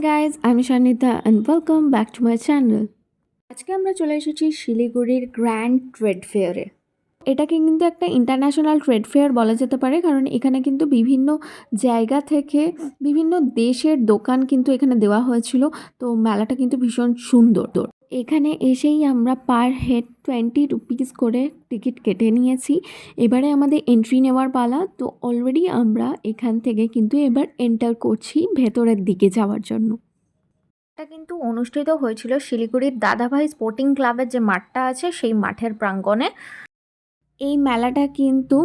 guys, I'm Shanita and welcome back to my channel. আজকে আমরা চলে এসেছি শিলিগুড়ির গ্র্যান্ড ট্রেড ফেয়ারে। এটাকে কিন্তু একটা ইন্টারন্যাশনাল ট্রেড ফেয়ার বলা যেতে পারে, কারণ এখানে কিন্তু বিভিন্ন জায়গা থেকে বিভিন্ন দেশের দোকান কিন্তু এখানে দেওয়া হয়েছিল। তো মেলাটা কিন্তু ভীষণ সুন্দর। এখানে এসেই আমরা পার হেড 20 রুপিস করে টিকিট কেটে নিয়েছি। এবারে আমাদের এন্ট্রি নেওয়ার পালা। তো অলরেডি আমরা এখান থেকে কিন্তু এবার এন্টার করছি ভেতরের দিকে যাওয়ার জন্য। এটা কিন্তু অনুষ্ঠিত হয়েছিল শিলিগুড়ির দাদাভাই স্পোর্টিং ক্লাবের যে মাঠটা আছে সেই মাঠের প্রাঙ্গণে। এই মেলাটা কিন্তু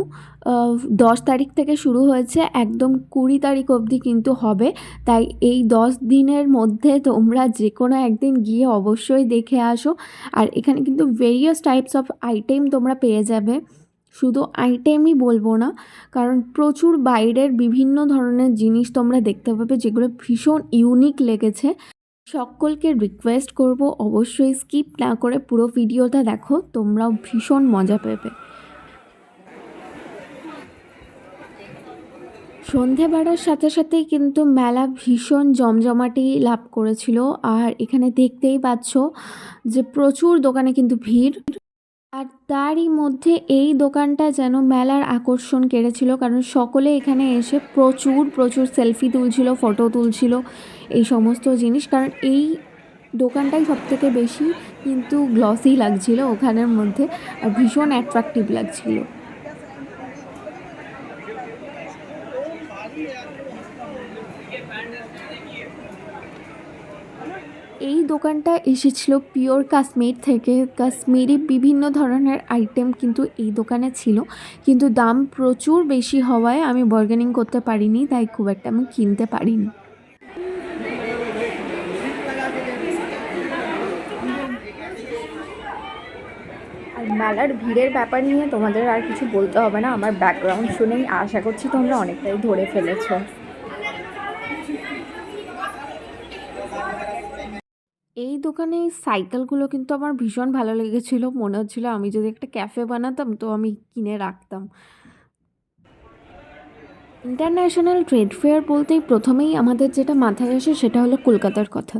10 তারিখ থেকে শুরু হয়েছে, একদম 20 তারিখ অবধি কিন্তু হবে। তাই এই 10 দিনের মধ্যে তোমরা যে কোনো একদিন গিয়ে অবশ্যই দেখে আসো। আর এখানে কিন্তু ভেরিয়াস টাইপস অফ আইটেম তোমরা পেয়ে যাবে। শুধু আইটেমই বলবো না, কারণ প্রচুর বাইরের বিভিন্ন ধরনের জিনিস তোমরা দেখতে পাবে, যেগুলো ভীষণ ইউনিক লেগেছে। সকলকে রিকোয়েস্ট করব অবশ্যই স্কিপ না করে পুরো ভিডিওটা দেখো, তোমরাও ভীষণ মজা পাবে। সন্ধে বাড়ার সাথে সাথেই কিন্তু মেলা ভীষণ জমজমাটি লাভ করেছিল। আর এখানে দেখতেই পাচ্ছ যে প্রচুর দোকানে কিন্তু ভিড়। আর তারই মধ্যে এই দোকানটা যেন মেলার আকর্ষণ কেড়েছিল, কারণ সকলে এখানে এসে প্রচুর সেলফি তুলছিল, ফটো তুলছিল, এই সমস্ত জিনিস। কারণ এই দোকানটাই সবথেকে বেশি কিন্তু গ্লসি লাগছিল ওখানের মধ্যে, আর ভীষণ অ্যাট্রাকটিভ লাগছিল। এই দোকানটা এসেছিল পিওর কাশ্মীর থেকে। কাশ্মীরি বিভিন্ন ধরনের আইটেম কিন্তু এই দোকানে ছিল, কিন্তু দাম প্রচুর বেশি হওয়ায় আমি বার্গেনিং করতে পারিনি, তাই খুব একটা আমি কিনতে পারিনি। আর মেলার ভিড়ের ব্যাপার নিয়ে তোমাদের আর কিছু বলতে হবে না, আমার ব্যাকগ্রাউন্ড শুনেই আশা করছি তোমরা অনেকটাই ধরে ফেলেছো। এই দোকানে এই সাইকেলগুলো কিন্তু আমার ভীষণ ভালো লেগেছিল, মনে হচ্ছিল আমি যদি একটা ক্যাফে বানাতাম তো আমি কিনে রাখতাম। ইন্টারন্যাশনাল ট্রেড ফেয়ার বলতেই প্রথমেই আমাদের যেটা মাথায় আসে সেটা হলো কলকাতার কথা।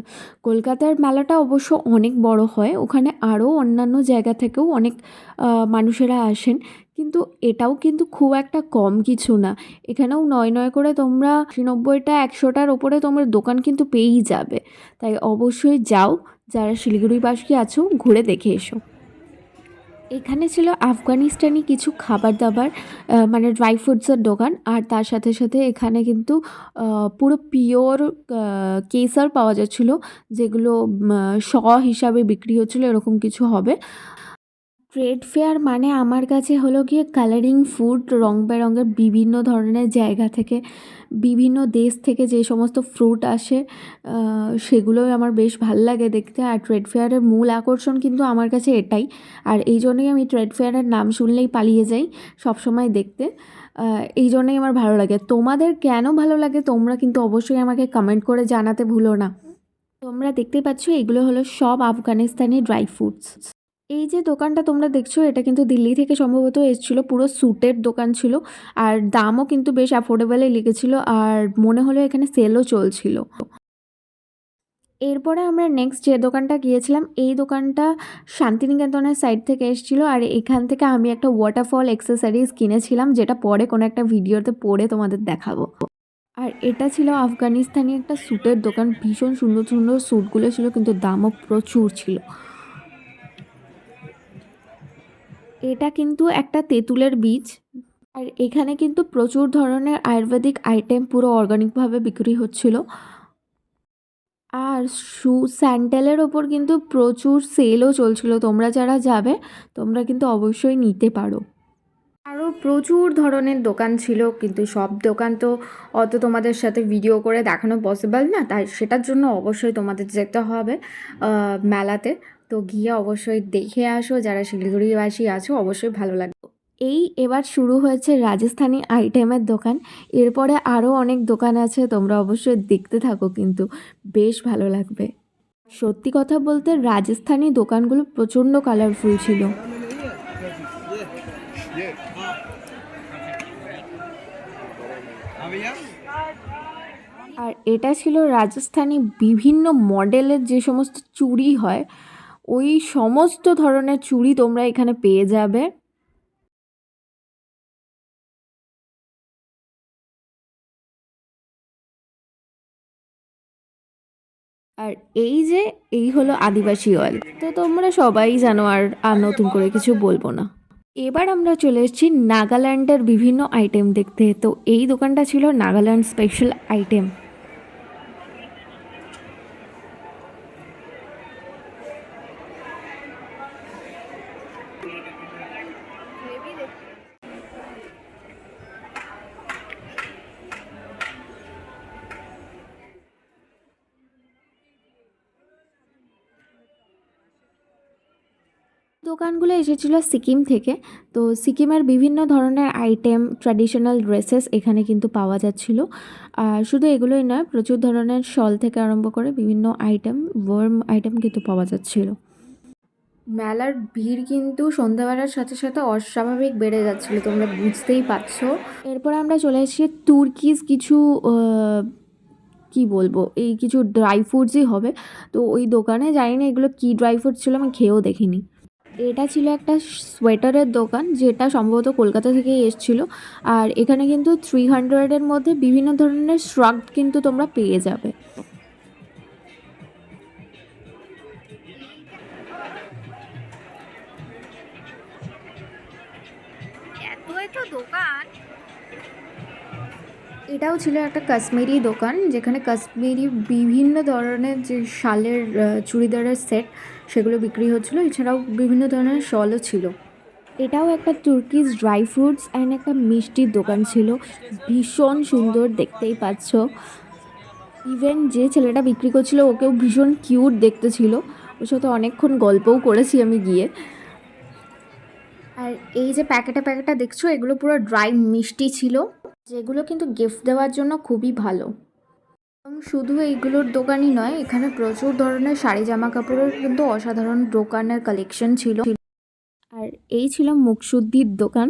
কলকাতার মেলাটা অবশ্য অনেক বড় হয়, ওখানে আরও অন্যান্য জায়গা থেকেও অনেক মানুষেরা আসেন, কিন্তু এটাও কিন্তু খুব একটা কম কিছু না। এখানেও নয় করে তোমরা 90টা 100টার ওপরে তোমার দোকান কিন্তু পেয়েই যাবে। তাই অবশ্যই যাও, যারা শিলিগুড়িবাসী আছো ঘুরে দেখে এসো। এখানে ছিল আফগানিস্তানি কিছু খাবার দাবার, মানে ড্রাই ফ্রুটসের দোকান। আর তার সাথে সাথে এখানে কিন্তু পুরো পিওর কেসার পাওয়া যাচ্ছিলো, যেগুলো শ হিসাবে বিক্রি হচ্ছিলো, এরকম কিছু হবে। ট্রেড ফেয়ার মানে আমার কাছে হলো গিয়ে কালারিং ফুড, রং বেরঙের বিভিন্ন ধরনের জায়গা থেকে, বিভিন্ন দেশ থেকে যে সমস্ত ফ্রুট আসে সেগুলোই আমার বেশ ভাল লাগে দেখতে। আর ট্রেড ফেয়ারের মূল আকর্ষণ কিন্তু আমার কাছে এটাই। আর এই জন্যই আমি ট্রেড ফেয়ারের নাম শুনলেই পালিয়ে যাই সবসময় দেখতে। এই জন্যই আমার ভালো লাগে। তোমাদের কেন ভালো লাগে তোমরা কিন্তু অবশ্যই আমাকে কমেন্ট করে জানাতে ভুলো না। তোমরা দেখতে পাচ্ছ এগুলো হলো সব আফগানিস্তানি ড্রাই ফ্রুটস। এই যে দোকানটা তোমরা দেখছো এটা কিন্তু দিল্লি থেকে সম্ভবত এসেছিলো, পুরো স্যুটের দোকান ছিল। আর দামও কিন্তু বেশ অ্যাফোর্ডেবলই লিখেছিল, আর মনে হলো এখানে সেলও চলছিল। এরপরে আমরা নেক্সট যে দোকানটা গিয়েছিলাম, এই দোকানটা শান্তিনিকেতনের সাইড থেকে এসেছিলো। আর এখান থেকে আমি একটা ওয়াটারফল অ্যাক্সেসরিজ কিনেছিলাম, যেটা পরে কোনো একটা ভিডিওতে পরে তোমাদের দেখাবো। আর এটা ছিল আফগানিস্তানি একটা স্যুটের দোকান, ভীষণ সুন্দর সুন্দর স্যুটগুলো ছিল, কিন্তু দামও প্রচুর ছিল। এটা কিন্তু একটা তেঁতুলের বীজ। আর এখানে কিন্তু প্রচুর ধরনের আয়ুর্বেদিক আইটেম পুরো অর্গানিকভাবে বিক্রি হচ্ছিল। আর স্যান্ডেলের ওপর কিন্তু প্রচুর সেলও চলছিল, তোমরা যারা যাবে তোমরা কিন্তু অবশ্যই নিতে পারো। আরও প্রচুর ধরনের দোকান ছিল, কিন্তু সব দোকান তো অত তোমাদের সাথে ভিডিও করে দেখানো পসিবল না, তাই সেটার জন্য অবশ্যই তোমাদের যেতে হবে মেলাতে। তো গিয়ে অবশ্যই দেখে আসো, যারা শিলিগুড়িবাসী আছো অবশ্যই ভালো লাগবে। এই এবার শুরু হয়েছে রাজস্থানি আইটেমের দোকান, এরপরে আরও অনেক দোকান আছে, তোমরা অবশ্যই দেখতে থাকো, কিন্তু বেশ ভালো লাগবে। সত্যি কথা বলতে রাজস্থানি দোকানগুলো প্রচণ্ড কালারফুল ছিল। আর এটা ছিল রাজস্থানী বিভিন্ন মডেলের যে সমস্ত চুড়ি হয়, ওই সমস্ত ধরনের চুড়ি তোমরা এখানে পেয়ে যাবে। আর এই হলো আদিবাসী অয়েল, তো তোমরা সবাই জানো, আর নতুন করে কিছু বলবো না। এবার আমরা চলে এসেছি নাগাল্যান্ডের বিভিন্ন আইটেম দেখতে। তো এই দোকানটা ছিল নাগাল্যান্ড স্পেশাল আইটেম। দোকানগুলো এসেছিল সিকিম থেকে। তো সিকিমের বিভিন্ন ধরনের আইটেম, ট্র্যাডিশনাল ড্রেসেস এখানে কিন্তু পাওয়া যাচ্ছিল। আর শুধু এগুলোই নয়, প্রচুর ধরনের শল থেকে আরম্ভ করে বিভিন্ন আইটেম, ওয়ার্ম আইটেম কিন্তু পাওয়া যাচ্ছিল। মেলার ভিড় কিন্তু সন্ধ্যাবেলার সাথে সাথে অস্বাভাবিক বেড়ে যাচ্ছিলো, তোমরা বুঝতেই পারছো। এরপর আমরা চলে এসেছি তুর্কিজ কিছু কি বলবো, এই কিছু ড্রাই ফ্রুটসই হবে। তো ওই দোকানে জানি না এগুলো কী ড্রাই ফ্রুট ছিল, আমি খেয়েও দেখিনি। এটা ছিল একটা সোয়েটারের দোকান, যেটা সম্ভবত কলকাতা থেকেই এসেছিলো। আর এখানে কিন্তু 300-এর মধ্যে বিভিন্ন ধরনের শ্রাগ কিন্তু তোমরা পেয়ে যাবে। এটাও ছিল একটা কাশ্মীরি দোকান, যেখানে কাশ্মীরি বিভিন্ন ধরনের যে শালের চুড়িদারের সেট সেগুলো বিক্রি হচ্ছিলো। এছাড়াও বিভিন্ন ধরনের শলও ছিল। এটাও একটা তুর্কিজ ড্রাই ফ্রুটস অ্যান্ড একটা মিষ্টির দোকান ছিল, ভীষণ সুন্দর, দেখতেই পাচ্ছ। ইভেন যে ছেলেটা বিক্রি করছিল ওকেও ভীষণ কিউট দেখতে ছিল, ওর সাথে অনেকক্ষণ গল্পও করেছি আমি গিয়ে। আর এই যে প্যাকেটে প্যাকেটটা দেখছো, এগুলো পুরো ড্রাই মিষ্টি ছিল, যেগুলো কিন্তু গিফট দেওয়ার জন্য খুবই ভালো। এবং শুধু এইগুলোর দোকানই নয়, এখানে প্রচুর ধরনের শাড়ি জামা কাপড়ের কিন্তু অসাধারণ দোকানের কালেকশন ছিল। আর এই ছিল মুখশুদ্ধির দোকান।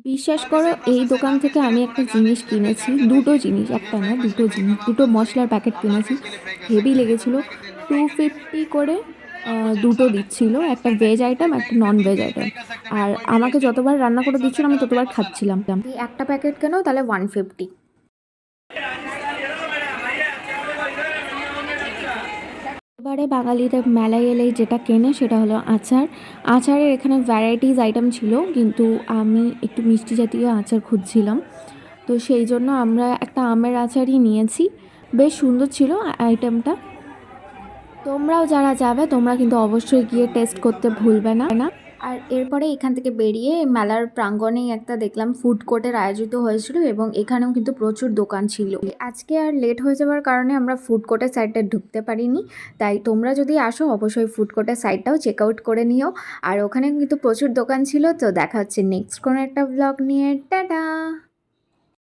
বিশ্বাস করো, এই দোকান থেকে আমি একটা জিনিস কিনেছি, দুটো জিনিস, একটা না দুটো জিনিস, দুটো মশলার প্যাকেট কিনেছি, হেভি লেগেছিল। 250 করে দুটো দিচ্ছিল, একটা ভেজ আইটেম একটা নন ভেজ আইটেম। আর আমাকে যতবার রান্না করে দিচ্ছিল আমি ততবার খাচ্ছিলাম। একটা প্যাকেট কেন তাহলে 150। এবারে বাঙালিরা মেলায় এলেই যেটা কেনে সেটা হলো আচার। আচারের এখানে ভ্যারাইটিস আইটেম ছিল, কিন্তু আমি একটু মিষ্টি জাতীয় আচার খুঁজছিলাম, তো সেই জন্য আমরা একটা আমের আচারই নিয়েছি। বেশ সুন্দর ছিল আইটেমটা। তোমরাও যারা যাবে তোমরা কিন্তু অবশ্যই গিয়ে টেস্ট করতে ভুলবে না। আর এরপরে এখান থেকে বেরিয়ে মেলার প্রাঙ্গণেই একটা দেখলাম ফুড কোর্টের আয়োজিত হয়েছিল, এবং এখানেও কিন্তু প্রচুর দোকান ছিল। আজকে আর লেট হয়ে যাওয়ার কারণে আমরা ফুড কোর্টের সাইডটা ঢুকতে পারিনি, তাই তোমরা যদি আসো অবশ্যই ফুড কোর্টের সাইডটাও চেক আউট করে নিও। আর ওখানে কিন্তু প্রচুর দোকান ছিল। তো দেখা হচ্ছে নেক্সট কোনো একটা ব্লগ নিয়ে। টাটা।